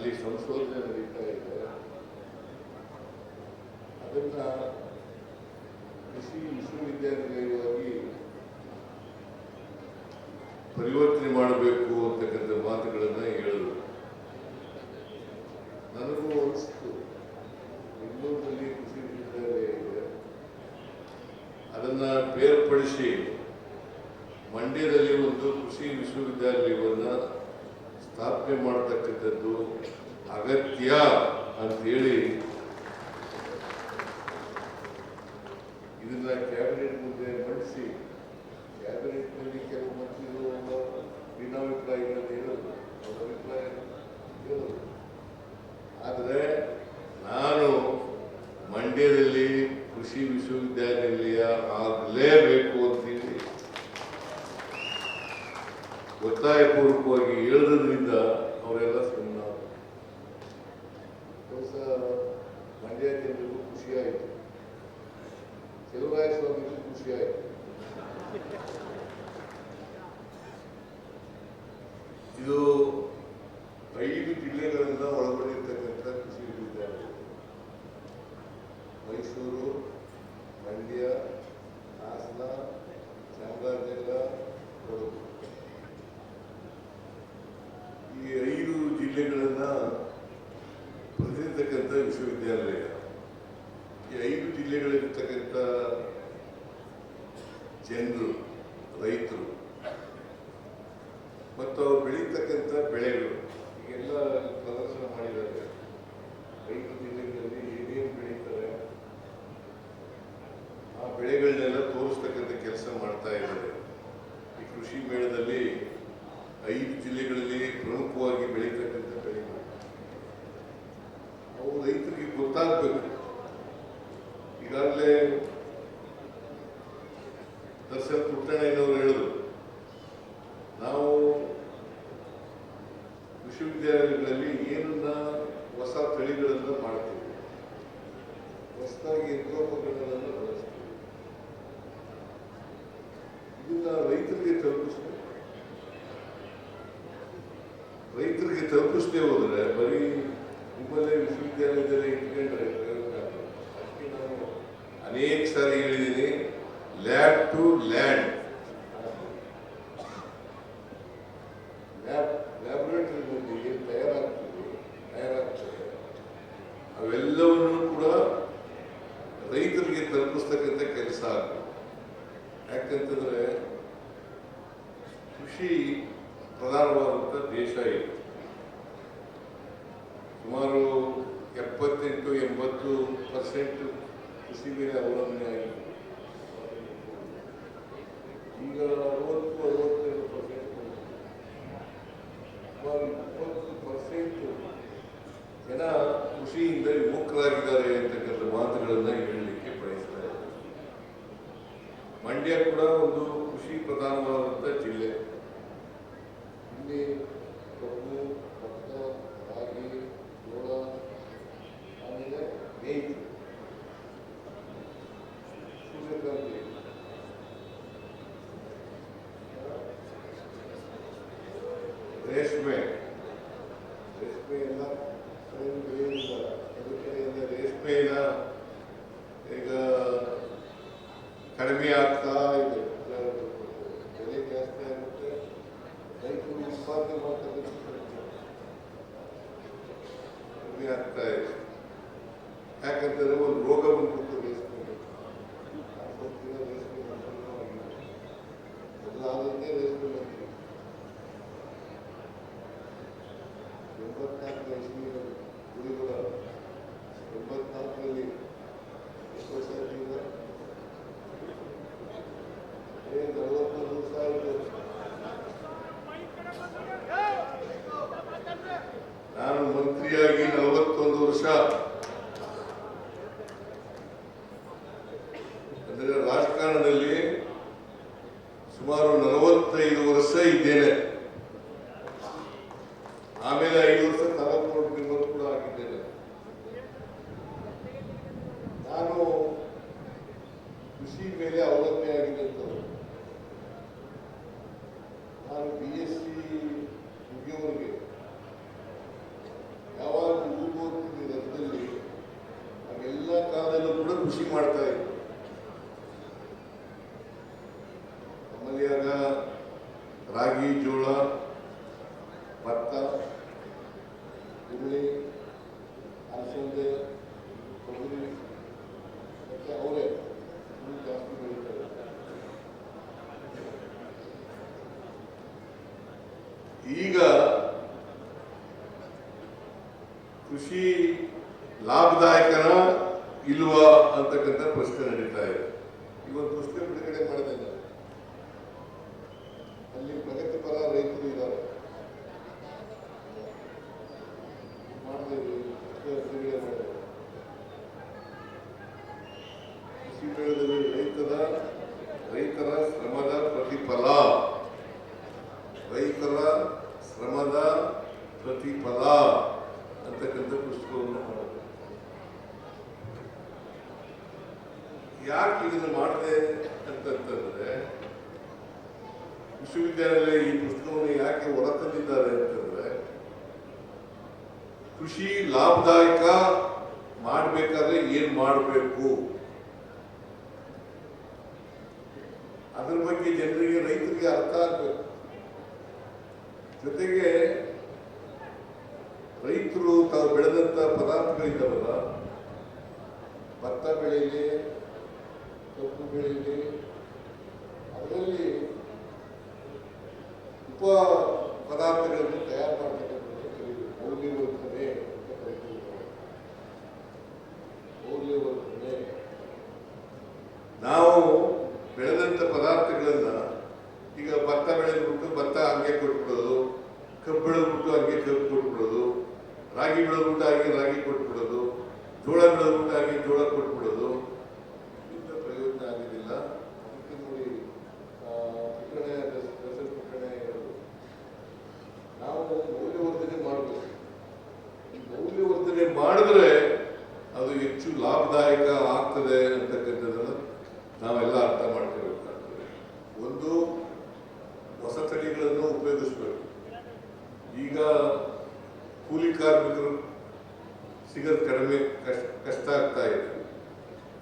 ಅಲ್ಲಿ ಸಂಶೋಧನೆ ನಡೀತಾ ಇದೆ. ಅದನ್ನ ಕೃಷಿ ವಿಶ್ವವಿದ್ಯಾನಿಲಯವಾಗಿ ಪರಿವರ್ತನೆ ಮಾಡಬೇಕು ಅಂತಕ್ಕಂಥ ಮಾತುಗಳನ್ನು ಹೇಳಿದರು. ನನಗೂ ಅನಿಸ್ತು, ಬೆಂಗಳೂರಿನಲ್ಲಿ ಕೃಷಿ ವಿಶ್ವವಿದ್ಯಾಲಯ ಇದೆ, ಅದನ್ನ ಬೇರ್ಪಡಿಸಿ ಮಂಡ್ಯದಲ್ಲಿ ಒಂದು ಕೃಷಿ ವಿಶ್ವವಿದ್ಯಾಲಯವನ್ನು ಸ್ಥಾಪನೆ ಮಾಡತಕ್ಕಂಥದ್ದು ಅಗತ್ಯ ಅಂತೇಳಿ ಇದನ್ನ ಕ್ಯಾಬಿನೆಟ್ ಮುಂದೆ ಮಂಡಿಸಿ, ಕ್ಯಾಬಿನೆಟ್ನಲ್ಲಿ ಕೆಲವು ಮಂತ್ರಿಗಳು ಭಿನ್ನಾಭಿಪ್ರಾಯಗಳನ್ನು ಹೇಳೋದು, ಅವರ ಅಭಿಪ್ರಾಯ ಹೇಳೋದು. ಆದರೆ ನಾನು ಮಂಡ್ಯದಲ್ಲಿ ಕೃಷಿ ವಿಶ್ವವಿದ್ಯಾನಿಲಯ ಆಗಲೇಬೇಕು ಅಂತೇಳಿ ಒತ್ತಾಯಪೂರ್ವಕವಾಗಿ ಹೇಳೋದ್ರಿಂದ ಅವರೆಲ್ಲ ಸುಮ್ಮನೆ. ಹೊಸ ಮಂಡ್ಯ ಜನರಿಗೂ ಖುಷಿಯಾಯಿತು, ಚಲುವರಾಯಸ್ವಾಮಿಗೂ ಖುಷಿಯಾಯಿತು. ಇದು 5 ಜಿಲ್ಲೆಗಳಿಂದ ಒಳಗೊಂಡಿರ್ತಕ್ಕಂಥ ಕೃಷಿ ವಿಶ್ವವಿದ್ಯಾಲಯ. ಮೈಸೂರು, ಮಂಡ್ಯ, ಹಾಸನ, ಚಾಮರಾಜನಗರ, ಕೊಡಗು, ಈ 5 ಜಿಲ್ಲೆಗಳನ್ನ ಪ್ರತಿನಿಧಿಸತಕ್ಕಂಥ ವಿಶ್ವವಿದ್ಯಾಲಯ. ಈ 5 ಜಿಲ್ಲೆಗಳಿರ್ತಕ್ಕಂಥ ಜನರು, ರೈತರು ಮತ್ತು ಅವರು ಬೆಳೀತಕ್ಕಂಥ ಬೆಳೆಗಳು ಈಗೆಲ್ಲ ಪ್ರದರ್ಶನ ಮಾಡಿದ್ದಾರೆ. 5 ಜಿಲ್ಲೆಗಳಲ್ಲಿ ಏನೇನು ಬೆಳೀತಾರೆ ಆ ಬೆಳೆಗಳನ್ನೆಲ್ಲ ತೋರಿಸ್ತಕ್ಕಂಥ ಕೆಲಸ ಮಾಡ್ತಾ ಇದ್ದಾರೆ. ಈ ಕೃಷಿ ಮೇಳದಲ್ಲಿ 5 ಜಿಲ್ಲೆಗಳಲ್ಲಿ ಪ್ರಮುಖವಾಗಿ ಬೆಳೀತಕ್ಕಂಥ ಬೆಳೆಗಳು ಅವು ರೈತರಿಗೆ ಗೊತ್ತಾಗಬೇಕು. ಈಗಾಗಲೇ ದರ್ಶನ್ ಪುಟ್ಟಣ್ಣಯ್ಯನವರು ಹೇಳಿದ್ರು, ನಾವು ವಿಶ್ವವಿದ್ಯಾಲಯಗಳಲ್ಲಿ ಏನನ್ನ ಹೊಸ ತಳಿಗಳನ್ನು ಮಾಡ್ತೀವಿ, ಹೊಸದಾಗಿ ಯಂತ್ರೋಪಕರಣಗಳನ್ನು ಬಳಸ್ತೀವಿ, ಇದನ್ನ ರೈತರಿಗೆ ತಲುಪಿಸದೆ ಹೋದರೆ ಬರೀ ನಿಮ್ಮಲ್ಲೇ ವಿಶ್ವವಿದ್ಯಾಲಯದಲ್ಲಿ ಇಟ್ಕೊಂಡ್ರೆ ಅದಕ್ಕೆ ನಾನು ಅನೇಕ ಸಾರಿ ಹೇಳಿದ್ದೀನಿ, ಲ್ಯಾಬ್ ಟು ಲ್ಯಾಂಡ್, ಲ್ಯಾಬೊರೇಟರಿನಲ್ಲಿ ಏನು ತಯಾರಾಗ್ತದೆ ಅವೆಲ್ಲವನ್ನೂ ಕೂಡ ರೈತರಿಗೆ ತಲುಪಿಸ್ತಕ್ಕಂಥ ಕೆಲಸ ಆಗಬೇಕು. ಯಾಕಂತಂದ್ರೆ ಕೃಷಿ ಪ್ರಧಾನವಾದಂಥ ದೇಶ ಇದೆ. ಸುಮಾರು 78-80% ಕೃಷಿ ಮೇಲೆ ಅವಲಂಬನೆ ಆಗಿದೆ. ಈಗ 60-62%, ಸುಮಾರು 20% ಜನ ಕೃಷಿಯಿಂದ ವಿಮುಖರಾಗಿದ್ದಾರೆ ಅಂತಕ್ಕಂಥ ಮಾತುಗಳನ್ನು ಹೇಳಲಿಕ್ಕೆ ಬಯಸ್ತಾರೆ. ಮಂಡ್ಯ ಕೂಡ ಒಂದು ಕೃಷಿ ಪ್ರಧಾನವಾದಂಥ ಜಿಲ್ಲೆ. ಇಲ್ಲಿ ಕಬ್ಬು, ಭತ್ತ, ರಾಗಿ, ಜೋಳ, ಆಮೇಲೆ ಮೇಯ್ತು, ಸೂರ್ಯಕಾಂತಿ, ರೇಷ್ಮೆ ಎಲ್ಲ ಬೆಳೆಯುವುದಿಲ್ಲ. ಒಂದು ಕಡೆಯಿಂದ ರೇಷ್ಮೆನ ಈಗ ಕಡಿಮೆ ಆಗ್ತಾ ಇದೆ, ಬೆಲೆ ಜಾಸ್ತಿ ಆಗುತ್ತೆ, ರೈತರು ಉತ್ಪಾದನೆ ಮಾಡ್ತಕ್ಕಂಥ ಕಡಿಮೆ ಆಗ್ತಾ ಇದೆ. ಯಾಕಂತಂದ್ರೆ ಒಂದು ರೋಗ ಬಂದ್ಬಿಟ್ಟು ರೇಷ್ಮೆಗೆ, ರೇಷ್ಮೆ ಮೊದಲಾದಂತೆ ರೇಷ್ಮೆ ಮಂತ್ರಿ 84 ಇಸ್ವಿಯ ಗುರುಗಳ 84ರಲ್ಲಿ ಎಷ್ಟು ವರ್ಷ ಆಯ್ತು? 41 ವರ್ಷ ಆಯಿತು. ನಾನು ಮಂತ್ರಿಯಾಗಿ 41 ವರ್ಷ, ಅಂದರೆ ರಾಜಕಾರಣದಲ್ಲಿ ಸುಮಾರು 45 ವರ್ಷ ಇದ್ದೇನೆ. ಆಮೇಲೆ 5 ವರ್ಷ ತಾಲೂಕು ಮೆಂಬರ್ ಕೂಡ ಆಗಿದ್ದೇನೆ. ನಾನು ಕೃಷಿ ಮೇಲೆ ಅವಲಂಬನೆ ಆಗಿದ್ದಂಥವ್ರು. ನಾನು BSc ಮುಗಿಯುವವರೆಗೆ ಕೃಷಿ ಲಾಭದಾಯಕನ ಇಲ್ವಾ ಅಂತಕ್ಕಂಥ ಪ್ರಶ್ನೆ ನಡೀತಾ ಇದೆ. ಇವತ್ತು ಪುಸ್ತಕ ಬಿಡುಗಡೆ ಮಾಡಿದೆ ನಾನು. ಅಲ್ಲಿ ಪ್ರಗತಿಪರ ರೈತರು ಇದ್ದಾರೆ, ಬಿಡುಗಡೆ ಮಾಡಿದೆ. ಕೃಷಿ ಮೇಳದಲ್ಲಿ ರೈತರ ಶ್ರಮದ ಪ್ರತಿಫಲ, ರೈತರ ಶ್ರಮದ ಪ್ರತಿಫಲ ಅಂತಕ್ಕಂಥ ಪುಸ್ತಕವನ್ನು ಮಾಡಿದೆ. ಯಾಕೆ ಇದನ್ನು ಮಾಡಿದೆ ಅಂತಂತಂದ್ರೆ, ವಿಶ್ವವಿದ್ಯಾಲಯ ಈ ಪುಸ್ತಕವನ್ನು ಯಾಕೆ ಹೊರತಂದಿದ್ದಾರೆ ಅಂತಂದ್ರೆ, ಕೃಷಿ ಲಾಭದಾಯಕ ಮಾಡಬೇಕಾದ್ರೆ ಏನ್ ಮಾಡಬೇಕು ಅದ್ರ ಬಗ್ಗೆ ಜನರಿಗೆ, ರೈತರಿಗೆ ಅರ್ಥ ಆಗ್ಬೇಕು. ಜೊತೆಗೆ ರೈತರು ತಾವು ಬೆಳೆದಂತ ಪದಾರ್ಥಗಳಿದ್ದಾವಲ್ಲ, ಭತ್ತ ಬೆಳೆಯಲಿ, ಕಬ್ಬು ಬೆಳೆಯಲಿ, ಅದರಲ್ಲಿ ಉಪ ಪದಾರ್ಥಗಳನ್ನು ತಯಾರು ಮಾಡತಕ್ಕಂಥದ್ದು ಕಲಿಬೇಕು. ಮೌಲ್ಯವರ್ಧನೆ ಅಂತ ಕರೀತಾರೆ. ಮೌಲ್ಯವರ್ಧನೆ, ನಾವು ಬೆಳೆದಂತ ಪದಾರ್ಥಗಳನ್ನ, ಈಗ ಭತ್ತ ಬೆಳೆದ್ಬಿಟ್ಟು ಭತ್ತ ಹಂಗೆ ಕೊಟ್ಬಿಡೋದು, ಕಬ್ಬು ಬೆಳೆದ್ಬಿಟ್ಟು ಹಂಗೆ ಕಬ್ಬು ಕೊಟ್ಬಿಡೋದು, ರಾಗಿ ಬೆಳೆದ್ಬಿಟ್ಟು ಹಾಗೆ ರಾಗಿ ಕೊಟ್ಬಿಡೋದು, ಜೋಳ ಬೆಳೆದ್ಬಿಟ್ಟು ಹಾಗೆ ಜೋಳ ಕೊಟ್ಬಿಡೋದು, ಇಂಥ ಪ್ರಯೋಜನ ಆಗೋದಿಲ್ಲ. ಅದಕ್ಕೆ ನೋಡಿ ಪುಕ್ಕಣೆ, ರಸದ ಪುಕ್ಕಣೆ ಇರೋದು. ನಾವು ಮೌಲ್ಯವರ್ಧನೆ ಮಾಡಬೇಕು. ಈ ಮೌಲ್ಯವರ್ಧನೆ ಮಾಡಿದ್ರೆ ಅದು ಹೆಚ್ಚು ಲಾಭದಾಯಕ ಆಗ್ತದೆ ಅಂತಕ್ಕಂಥದ್ದನ್ನು ನಾವೆಲ್ಲ ಅರ್ಥ ಮಾಡ್ಕೋಬೇಕಾಗ್ತದೆ. ಒಂದು, ಹೊಸ ತಳಿಗಳನ್ನು ಉಪಯೋಗಿಸ್ಬೇಕು. ಈಗ ಕೂಲಿ ಕಾರ್ಮಿಕರು ಸಿಗೋದು ಕಡಿಮೆ, ಕಷ್ಟ ಆಗ್ತಾ ಇದೆ.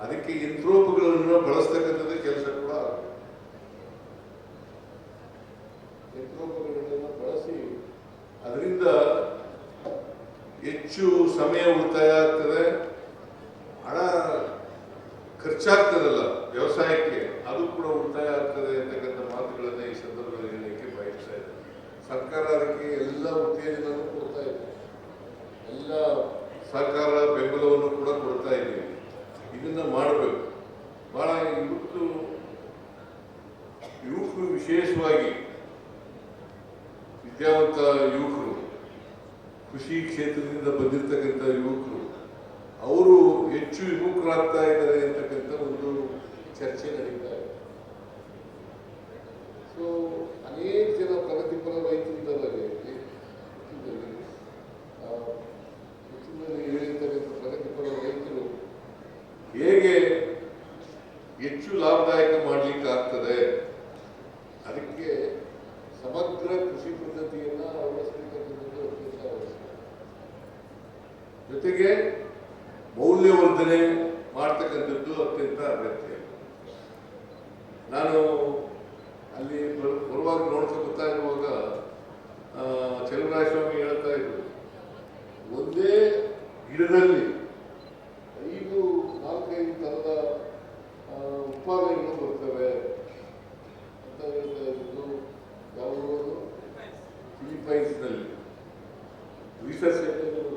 ಅದಕ್ಕೆ ಯಂತ್ರೋಪಕರಣಗಳನ್ನು ಬಳಸ್ತಕ್ಕಂಥದ್ದು ಕೆಲಸ ಕೂಡ ಆಗುತ್ತೆ. ಯಂತ್ರೋಪಕರಣಗಳನ್ನು ಬಳಸಿ ಅದರಿಂದ ಹೆಚ್ಚು ಸಮಯ ಉಳಿತಾಯ ಆಗ್ತದೆ, ಹಣ ಖರ್ಚಾಗ್ತದಲ್ಲ ವ್ಯವಸಾಯಕ್ಕೆ, ಅದು ಕೂಡ ಉಳಿತಾಯ ಆಗ್ತದೆ ಅಂತಕ್ಕಂಥ ಮಾತುಗಳನ್ನ ಈ ಸಂದರ್ಭದಲ್ಲಿ ಹೇಳಲಿಕ್ಕೆ ಬಯಸ್ತಾ ಇದೆ. ಸರ್ಕಾರ ಅದಕ್ಕೆ ಎಲ್ಲ ಉತ್ತೇಜನವನ್ನು ಕೊಡ್ತಾ ಇದೆ, ಎಲ್ಲ ಸಹಕಾರ ಬೆಂಬಲವನ್ನು ಕೂಡ ಕೊಡ್ತಾ ಇದ್ದೀವಿ. ಇದನ್ನ ಮಾಡಬೇಕು. ಬಹಳ ಯುವಕರು, ವಿಶೇಷವಾಗಿ ವಿದ್ಯಾವಂತ ಯುವಕರು, ಕೃಷಿ ಕ್ಷೇತ್ರದಿಂದ ಬಂದಿರತಕ್ಕಂಥ ಯುವಕರು, ಅವರು ಹೆಚ್ಚು ವಿಮುಖರಾಗ್ತಾ ಇದ್ದಾರೆ ಅಂತಕ್ಕಂಥ ಒಂದು ಚರ್ಚೆ ನಡೀತಾ ಇದೆ. ಸೊ ಅನೇಕ ಜನ ಪ್ರಗತಿಪರ ರೈತರಿದ್ದಾರೆ, ಹೇಳಿರ್ತಕ್ಕಂಥ ಪ್ರಗತಿಪರ ರೈತರು ಹೇಗೆ ಹೆಚ್ಚು ಲಾಭದಾಯಕ ಮಾಡಲಿಕ್ಕೆ ಆಗ್ತದೆ, ಅದಕ್ಕೆ ಸಮಗ್ರ ಕೃಷಿ ಪದ್ಧತಿಯನ್ನ ಅಳವಡಿಸಬೇಕಂತದ್ದು ಅತ್ಯಂತ ಅವಶ್ಯಕ. ಜೊತೆಗೆ ಮೌಲ್ಯವರ್ಧನೆ ಮಾಡ್ತಕ್ಕಂಥದ್ದು ಅತ್ಯಂತ ಅಗತ್ಯ. ನಾನು ಅಲ್ಲಿ ಬರುವಾಗ ನೋಡ್ಕೊಂಡು ಬರ್ತಾ ಇರುವಾಗ ಚಲುವರಾಯಸ್ವಾಮಿ ಹೇಳ್ತಾ ಇದ್ರು, ಒಂದೇ ಗಿಡದಲ್ಲಿ 4-5 ಥರದ ಉತ್ಪಾದನೆಗಳು ಬರ್ತವೆ ಅಂತ ಹೇಳ್ತಾ ಇದ್ದು. ಯಾವುದೋ ಫಿಲಿಪೈನ್ಸ್ನಲ್ಲಿ ರಿಸರ್ಚ್ ಸೆಂಟರ್,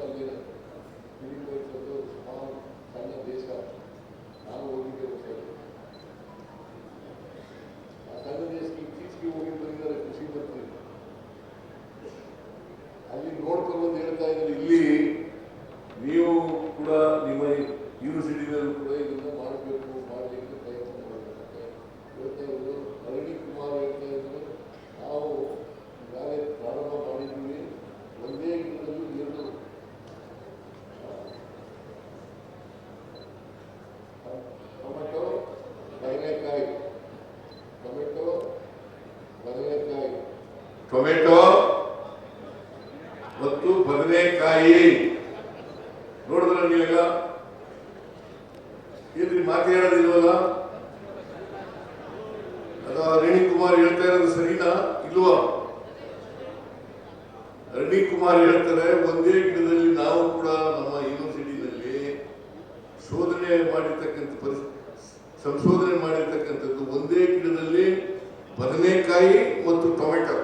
ಅಲ್ಲಿನ ಫಿಲಿಪೈನ್ಸ್ ಒಂದು ಸಣ್ಣ ದೇಶ. ನಾನು ಹೋಗಿದ್ದೆ ಗೊತ್ತಾಯಿತು. ಆ ಸಣ್ಣ ದೇಶಕ್ಕೆ ಇತ್ತೀಚೆಗೆ ಹೋಗಿ ಬಂದಿದ್ದಾರೆ ಕೃಷಿ ಮಂತ್ರಿ. ಅಲ್ಲಿ ನೋಡ್ಕೊಂಡು ಬಂದು ಹೇಳ್ತಾ ಇದ್ದಾರೆ, ಇಲ್ಲಿ ನೀವು ಕೂಡ ನಿಮ್ಮ ಯೂನಿವರ್ಸಿಟಿನಲ್ಲೂ ಕೂಡ ಇದನ್ನ ಮಾಡಬೇಕು, ಮಾಡಲಿಕ್ಕೆ ಪ್ರಯತ್ನ ಮಾಡಬೇಕಂತ ಹೇಳ್ತಾ ಇದ್ರು. ಅರಳಿ ಕುಮಾರ್ ಹೇಳ್ತಾ ಇದ್ರು, ನಾವು ಈಗಾಗಲೇ ಪ್ರಾರಂಭ ಮಾಡಿದ್ದೀವಿ, ಒಂದೇ ಗಿಡದಲ್ಲಿ 2 ಟೊಮೆಟೊ ಬದನೆಕಾಯಿ, ಟೊಮೆಟೊ ಮತ್ತು ಬದನೆಕಾಯಿ ನೋಡಿದ್ರೆ ನೀವೆಲ್ಲ ಏನ್ರಿ ಮಾತಾಡೋದಿಲ್ವಲ್ಲ? ಅದು ಅರಣಿ ಕುಮಾರ್ ಹೇಳ್ತಾ ಇರೋದು ಸರಿನಾ ಇಲ್ವಾ? ಅರಣಿ ಕುಮಾರ್ ಹೇಳ್ತಾರೆ, ಒಂದೇ ಗಿಡದಲ್ಲಿ ನಾವು ಕೂಡ ನಮ್ಮ ಯೂನಿವರ್ಸಿಟಿನಲ್ಲಿ ಸಂಶೋಧನೆ ಮಾಡಿರ್ತಕ್ಕಂಥದ್ದು ಒಂದೇ ಗಿಡದಲ್ಲಿ ಬದನೆಕಾಯಿ ಮತ್ತು ಟೊಮೆಟೊ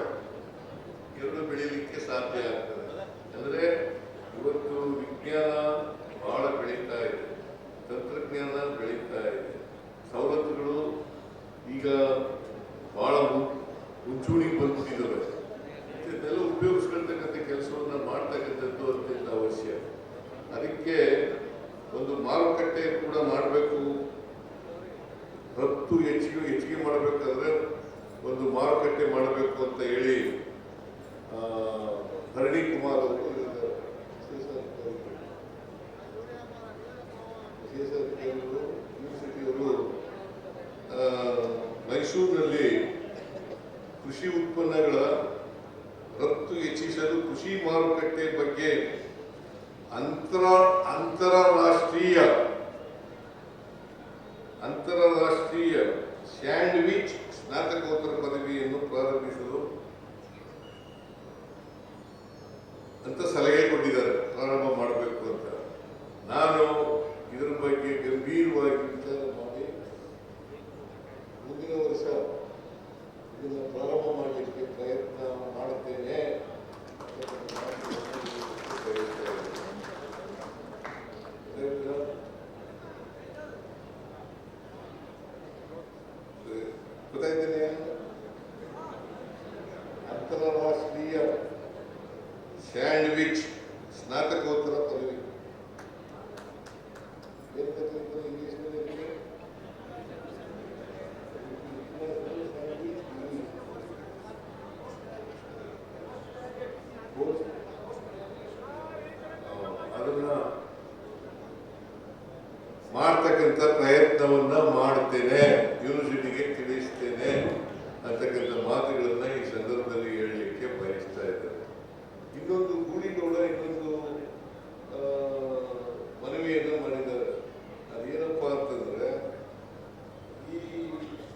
2 ಬೆಳೀಲಿಕ್ಕೆ ಸಾಧ್ಯ ಆಗ್ತದೆ. ಅಂದ್ರೆ ಮಾರುಕಟ್ಟೆ ಕೂಡ ಮಾಡಬೇಕು. ರಫ್ತು ಹೆಚ್ಚಿಗೆ ಮಾಡಬೇಕಾದ್ರೆ ಒಂದು ಮಾರುಕಟ್ಟೆ ಮಾಡಬೇಕು ಅಂತ ಹೇಳಿ ಹರಣಿ ಕುಮಾರ್ ಅವರು ಯೂನಿವರ್ಸಿಟಿಯವರು ಮೈಸೂರಿನಲ್ಲಿ ಕೃಷಿ ಉತ್ಪನ್ನಗಳ ರಫ್ತು ಹೆಚ್ಚಿಸಲು ಕೃಷಿ ಮಾರುಕಟ್ಟೆ ಬಗ್ಗೆ ಅಂತಾರಾಷ್ಟ್ರೀಯ ಸ್ಯಾಂಡ್ವಿಚ್ ಸ್ನಾತಕೋತ್ತರ ಪದವಿಯನ್ನು ಪ್ರಾರಂಭಿಸಲು ಅಂತ ಸಲಹೆ ಕೊಟ್ಟಿದ್ದಾರೆ, ಪ್ರಾರಂಭ ಮಾಡಬೇಕು ಅಂತ. ನಾನು ಇದರ ಬಗ್ಗೆ ಗಂಭೀರವಾಗಿ ವಿಚಾರ ಮಾಡಿ ಮುಂದಿನ ವರ್ಷ ಇದನ್ನು ಪ್ರಾರಂಭ ಮಾಡಲಿಕ್ಕೆ ಪ್ರಯತ್ನ ಮಾಡುತ್ತೇನೆ. ಗೊತ್ತಾಯ್ತೇನೆ? ಅಂತಾರಾಷ್ಟ್ರೀಯ ಸ್ಯಾಂಡ್ವಿಚ್ ಸ್ನಾತಕೋತ್ತರ ಪದವಿ ಇಂಗ್ಲಿಷ್ನಲ್ಲಿ ಅದನ್ನ ಮಾಡ್ತಕ್ಕಂಥ ಪ್ರಯತ್ನವನ್ನ ಮಾಡ್ತೇನೆ, ಯೂನಿವರ್ಸಿಟಿಗೆ ತಿಳಿಸ್ತೇನೆ ಅಂತಕ್ಕಂಥ ಮಾತುಗಳನ್ನ ಈ ಸಂದರ್ಭದಲ್ಲಿ ಹೇಳಲಿಕ್ಕೆ ಬಯಸ್ತಾ ಇದ್ದಾರೆ. ಇನ್ನೊಂದು ಗೂಳಿಗೌಡ ಇನ್ನೊಂದು ಮನವಿಯನ್ನು ಮಾಡಿದ್ದಾರೆ. ಅದೇನಪ್ಪ ಅಂತಂದ್ರೆ, ಈ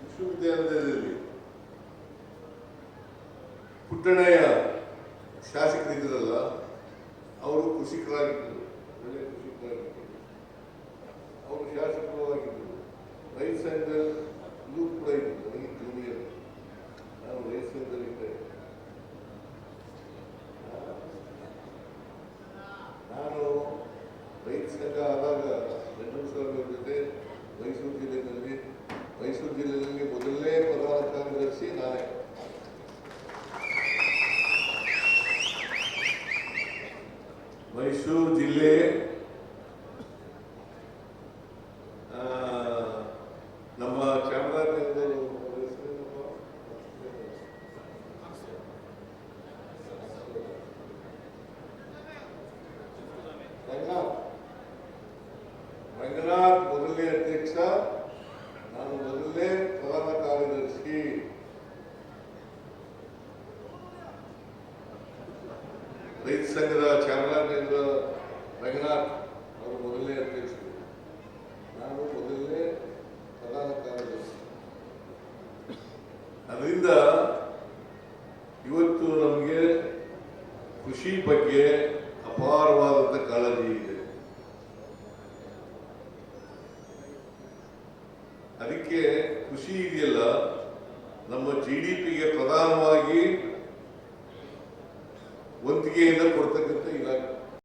ವಿಶ್ವವಿದ್ಯಾಲಯದಲ್ಲಿ ಪುಟ್ಟಣಯ್ಯ ಶಾಸಕರಿದ್ದರಲ್ಲ, ಅವರು ಕೃಷಿಕರಾಗಿದ್ದರು, ಒಳ್ಳೆ ಕೃಷಿಕರಾಗಿದ್ದರು. ಅವರು ಶಾಸಕರು ಆಗಿದ್ದರು. ರೈತ ಸಂಘದಲ್ಲೂ ಕೂಡ ಇದ್ದರು. ನನಗೆ ಜೂನಿಯರ್, ನಾನು ರೈತ ಸಂಘದಲ್ಲಿದ್ದೆ. ನಾನು ರೈತ ಸಂಘ ಆದಾಗ ರಂಗಸ್ವಾಮಿ ಜೊತೆ ಮೈಸೂರು ಜಿಲ್ಲೆಯಲ್ಲಿ ಮೊದಲನೇ ಪ್ರಧಾನ ಕಾರ್ಯದರ್ಶಿ ನಾನೇ. ಮೈಸೂರು ಜಿಲ್ಲೆ ನಮ್ಮ ಚಾಮರಾಜನಗರ ರಂಗನಾಥ್ ಮೊದಲನೇ ಅಧ್ಯಕ್ಷ, ನಾನು ಮೊದಲನೇ ಪ್ರಧಾನ ಕಾರ್ಯದರ್ಶಿ. ರೈತ ಸಂಘದ ಚಾಮರಾಜನಗರ ರಂಗನಾಥ್ ಅವರು ಮೊದಲನೇ ಅಧ್ಯಕ್ಷರು, ನಾನು ಮೊದಲನೇ ಪ್ರಧಾನ ಕಾರ್ಯದರ್ಶಿ. ಅದರಿಂದ ಇವತ್ತು ನಮಗೆ ಕೃಷಿ ಬಗ್ಗೆ ಅಪಾರವಾದಂಥ ಕಾಳಜಿ ಇದೆ. ಅದಕ್ಕೆ ಕೃಷಿ ಇದೆಯಲ್ಲ, ನಮ್ಮ GDPಗೆ ಪ್ರಧಾನವಾಗಿ ವಂತಿಗೆಯಿಂದ ಕೊಡ್ತಕ್ಕಂಥ